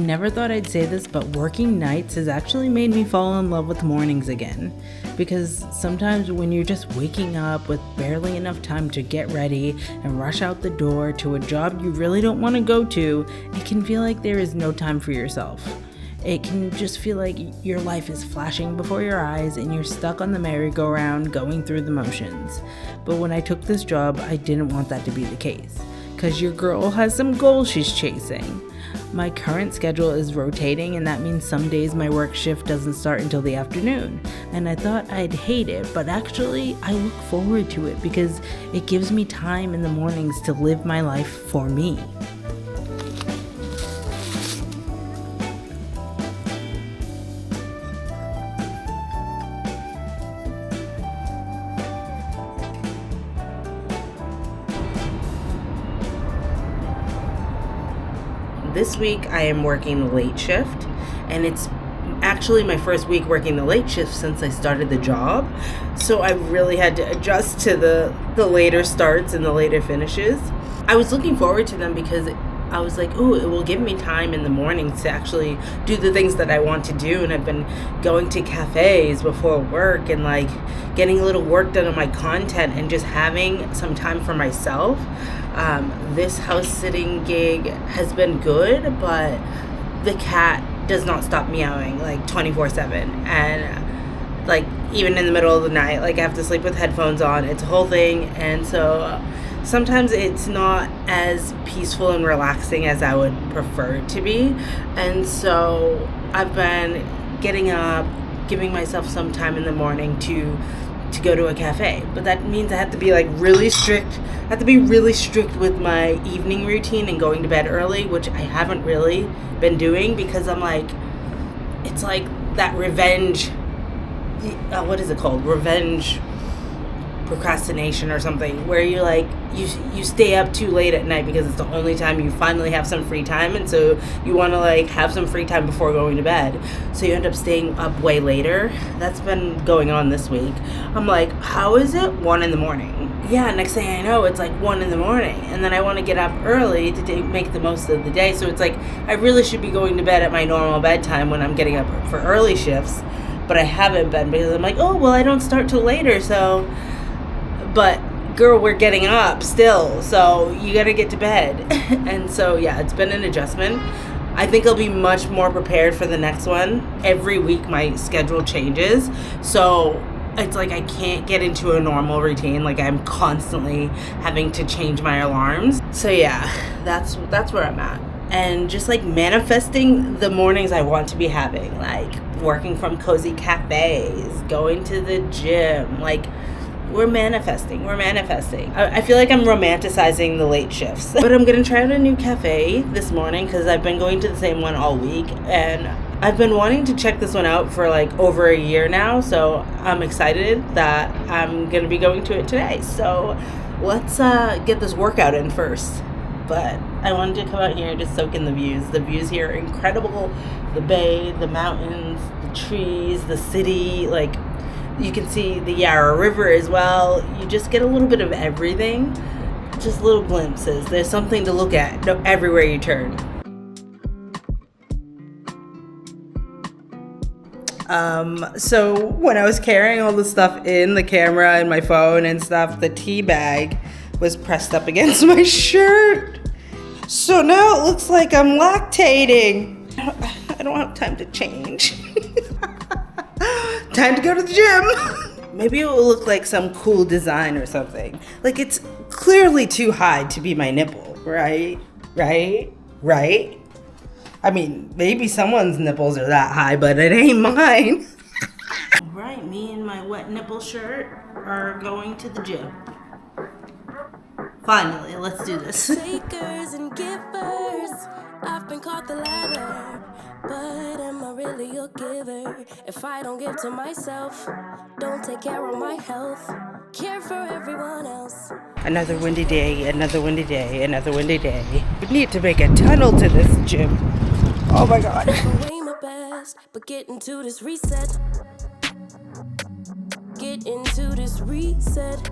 Never thought I'd say this, but working nights has actually made me fall in love with mornings again. Because sometimes when you're just waking up with barely enough time to get ready and rush out the door to a job you really don't want to go to, it can feel like there is no time for yourself. It can just feel like your life is flashing before your eyes and you're stuck on the merry-go-round going through the motions. But when I took this job, I didn't want that to be the case. Because your girl has some goals she's chasing. My current schedule is rotating, and that means some days my work shift doesn't start until the afternoon. And I thought I'd hate it, but actually I look forward to it because it gives me time in the mornings to live my life for me. This week I am working the late shift, and it's actually my first week working the late shift since I started the job. So I really had to adjust to the later starts and the later finishes. I was looking forward to them because I was like, ooh, it will give me time in the mornings to actually do the things that I want to do. And I've been going to cafes before work and like getting a little work done on my content and just having some time for myself. This house sitting gig has been good, but the cat does not stop meowing like 24/7. And like even in the middle of the night, like I have to sleep with headphones on. It's a whole thing. And so sometimes it's not as peaceful and relaxing as I would prefer it to be. And so I've been getting up, giving myself some time in the morning to go to a cafe. But that means I have to be like really strict. I have to be really strict with my evening routine and going to bed early, which I haven't really been doing because I'm like, it's like that revenge, what is it called? Revenge procrastination or something, where you like you stay up too late at night because it's the only time you finally have some free time, and so you want to like have some free time before going to bed, so you end up staying up way later. That's been going on this week. I'm like, how is it 1 a.m? Yeah, next thing I know, it's like 1 a.m, and then I want to get up early to make the most of the day. So it's like I really should be going to bed at my normal bedtime when I'm getting up for early shifts, but I haven't been because I'm like, oh well, I don't start till later, so. But girl, we're getting up still, so you gotta get to bed. And so yeah, it's been an adjustment. I think I'll be much more prepared for the next one. Every week my schedule changes, so it's like I can't get into a normal routine. Like I'm constantly having to change my alarms. So yeah, that's where I'm at. And just like manifesting the mornings I want to be having, like working from cozy cafes, going to the gym, like we're manifesting. I feel like I'm romanticizing the late shifts. But I'm going to try out a new cafe this morning because I've been going to the same one all week. And I've been wanting to check this one out for like over a year now. So I'm excited that I'm going to be going to it today. So let's get this workout in first. But I wanted to come out here and just soak in the views. The views here are incredible. The bay, the mountains, the trees, the city, like you can see the Yarra River as well. You just get a little bit of everything. Just little glimpses. There's something to look at everywhere you turn. So when I was carrying all the stuff in, the camera and my phone and stuff, the tea bag was pressed up against my shirt. So now it looks like I'm lactating. I don't have time to change. Time to go to the gym. Maybe it will look like some cool design or something. Like it's clearly too high to be my nipple, right? I mean, maybe someone's nipples are that high, but it ain't mine. Right, me and my wet nipple shirt are going to the gym. Finally, let's do this. Takers and givers, I've been caught the latter. But am I really a giver if I don't give to myself? Don't take care of my health, care for everyone else. Another windy day, another windy day, another windy day. We need to make a tunnel to this gym. Oh my God. I'm doing my best, but get into this reset. Get into this reset.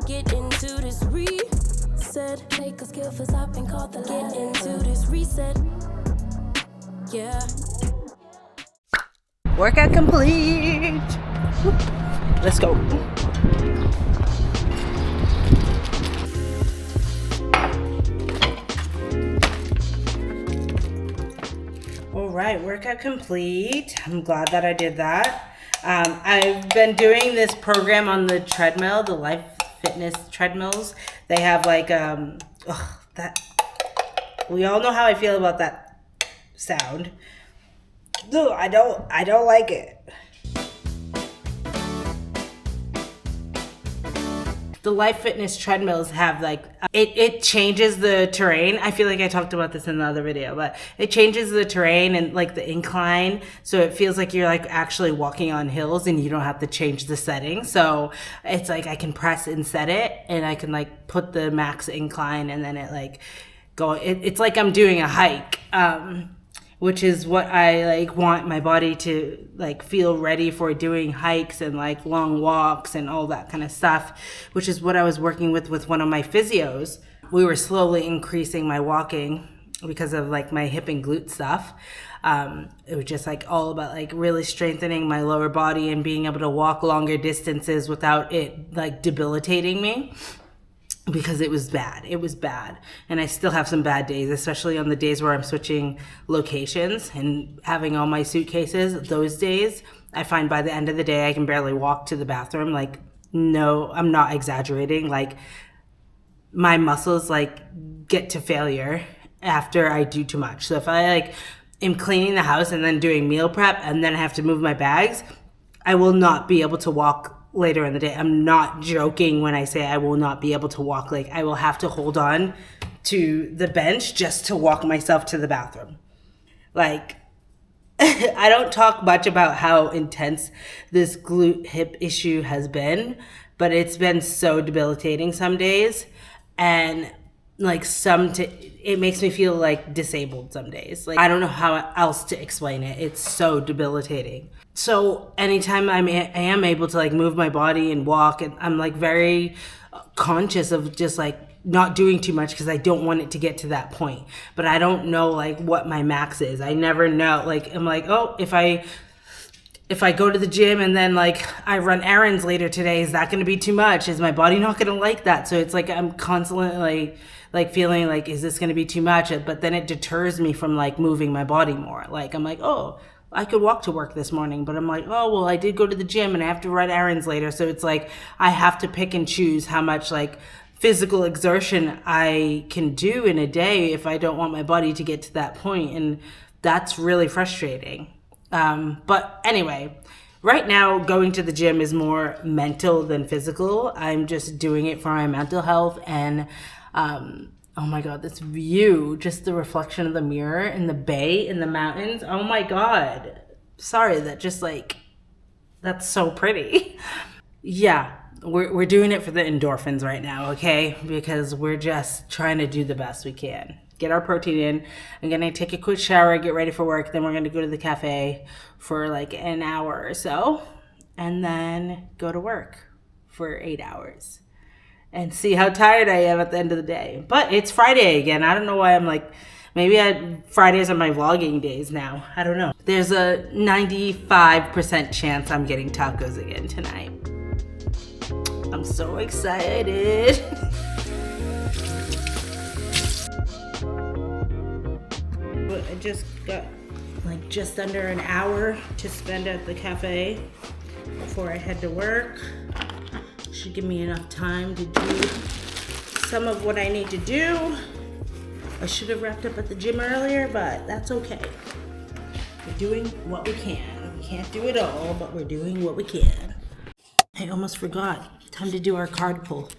Get into this reset. said. Take a skill for I've been called the ladder. Get into this reset. Yeah. Workout complete. Let's go. All right, workout complete. I'm glad that I did that. I've been doing this program on the treadmill, the Life Fitness treadmills. They have like that. We all know how I feel about that sound. Ugh, I don't like it. The Life Fitness treadmills have like, it changes the terrain. I feel like I talked about this in the other video, but it changes the terrain and like the incline. So it feels like you're like actually walking on hills and you don't have to change the setting. So it's like I can press and set it and I can like put the max incline and then it like go, it's like I'm doing a hike. Which is what I like want my body to like feel ready for doing hikes and like long walks and all that kind of stuff, which is what I was working with one of my physios. We were slowly increasing my walking because of like my hip and glute stuff. It was just like all about like really strengthening my lower body and being able to walk longer distances without it like debilitating me. Because it was bad. It was bad. And I still have some bad days, especially on the days where I'm switching locations and having all my suitcases. Those days, I find by the end of the day, I can barely walk to the bathroom. Like, no, I'm not exaggerating. Like, my muscles, like, get to failure after I do too much. So if I, like, am cleaning the house and then doing meal prep and then I have to move my bags, I will not be able to walk later in the day. I'm not joking when I say I will not be able to walk. Like I will have to hold on to the bench just to walk myself to the bathroom. Like I don't talk much about how intense this glute hip issue has been, but it's been so debilitating some days and like it makes me feel like disabled some days. Like I don't know how else to explain it. It's so debilitating. So anytime I am able to like move my body and walk, and I'm like very conscious of just like not doing too much because I don't want it to get to that point. But I don't know like what my max is. I never know. Like I'm like, oh, if I go to the gym and then like I run errands later today, is that going to be too much? Is my body not going to like that? So it's like I'm constantly like feeling like, is this going to be too much? But then it deters me from like moving my body more. Like I'm like, oh, I could walk to work this morning, but I'm like, oh, well, I did go to the gym and I have to run errands later. So it's like I have to pick and choose how much like physical exertion I can do in a day if I don't want my body to get to that point. And that's really frustrating. But anyway, right now going to the gym is more mental than physical. I'm just doing it for my mental health. And oh my God, this view, just the reflection of the mirror in the bay in the mountains. Oh my God. Sorry, that's so pretty. Yeah, we're doing it for the endorphins right now, okay? Because we're just trying to do the best we can. Get our protein in. I'm gonna take a quick shower, get ready for work. Then we're gonna go to the cafe for like an hour or so, and then go to work for 8 hours and see how tired I am at the end of the day. But it's Friday again. I don't know why I'm like, maybe Fridays are my vlogging days now. I don't know. There's a 95% chance I'm getting tacos again tonight. I'm so excited. I just got like just under an hour to spend at the cafe before I head to work. Should give me enough time to do some of what I need to do. I should have wrapped up at the gym earlier, but that's okay. We're doing what we can. We can't do it all, but we're doing what we can. I almost forgot. Time to do our card pull.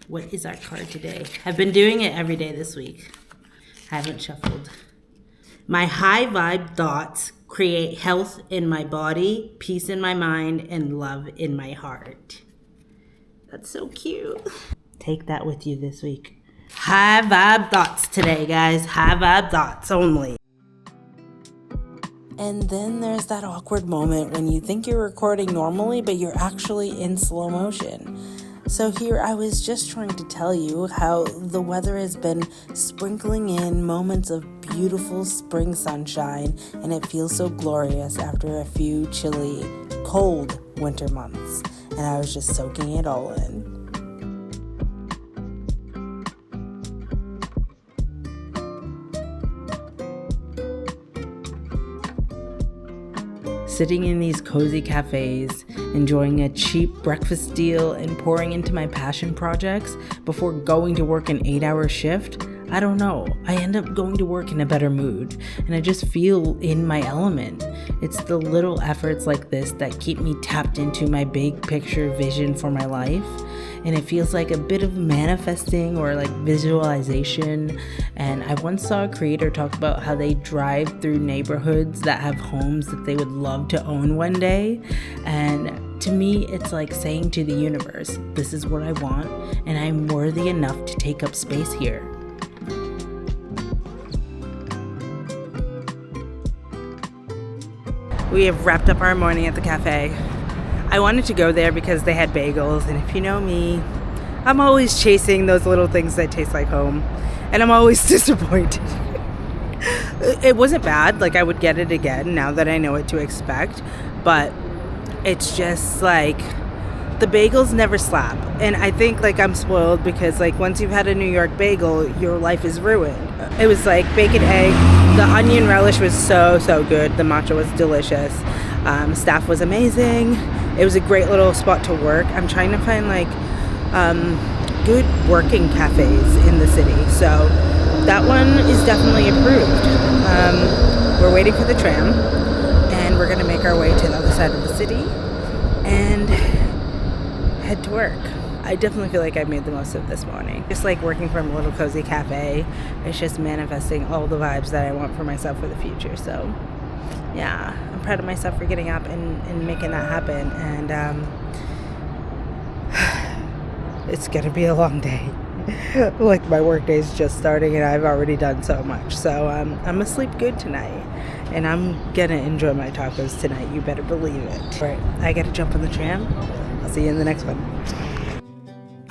What is our card today? I've been doing it every day this week. I haven't shuffled. My high vibe thoughts create health in my body, peace in my mind, and love in my heart. That's so cute. Take that with you this week. High vibe thoughts today, guys. High vibe thoughts only. And then there's that awkward moment when you think you're recording normally, but you're actually in slow motion. So here I was just trying to tell you how the weather has been sprinkling in moments of beautiful spring sunshine, and it feels so glorious after a few chilly, cold winter months. And I was just soaking it all in. Sitting in these cozy cafes, enjoying a cheap breakfast deal, and pouring into my passion projects before going to work an 8-hour shift, I don't know. I end up going to work in a better mood, and I just feel in my element. It's the little efforts like this that keep me tapped into my big picture vision for my life. And it feels like a bit of manifesting or like visualization. And I once saw a creator talk about how they drive through neighborhoods that have homes that they would love to own one day. And to me, it's like saying to the universe, this is what I want, and I'm worthy enough to take up space here. We have wrapped up our morning at the cafe. I wanted to go there because they had bagels, and if you know me, I'm always chasing those little things that taste like home, and I'm always disappointed. It wasn't bad, like I would get it again now that I know what to expect, but it's just like the bagels never slap. And I think like I'm spoiled because like once you've had a New York bagel, your life is ruined. It was like bacon, egg, the onion relish was so good, the matcha was delicious, staff was amazing. It was a great little spot to work. I'm trying to find like good working cafes in the city. So that one is definitely approved. We're waiting for the tram, and we're going to make our way to the other side of the city and head to work. I definitely feel like I've made the most of this morning. Just like working from a little cozy cafe, it's just manifesting all the vibes that I want for myself for the future. So yeah, I'm proud of myself for getting up and making that happen. And it's gonna be a long day. Like my work day is just starting and I've already done so much. So I'm gonna sleep good tonight, and I'm gonna enjoy my tacos tonight. You better believe it. All right, I gotta jump on the tram. I'll see you in the next one.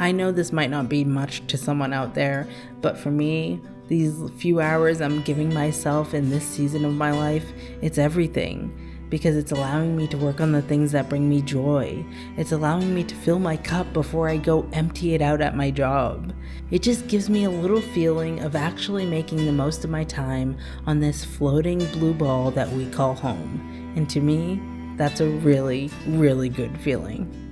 I know this might not be much to someone out there, but for me, these few hours I'm giving myself in this season of my life, it's everything, because it's allowing me to work on the things that bring me joy. It's allowing me to fill my cup before I go empty it out at my job. It just gives me a little feeling of actually making the most of my time on this floating blue ball that we call home. And to me, that's a really, really good feeling.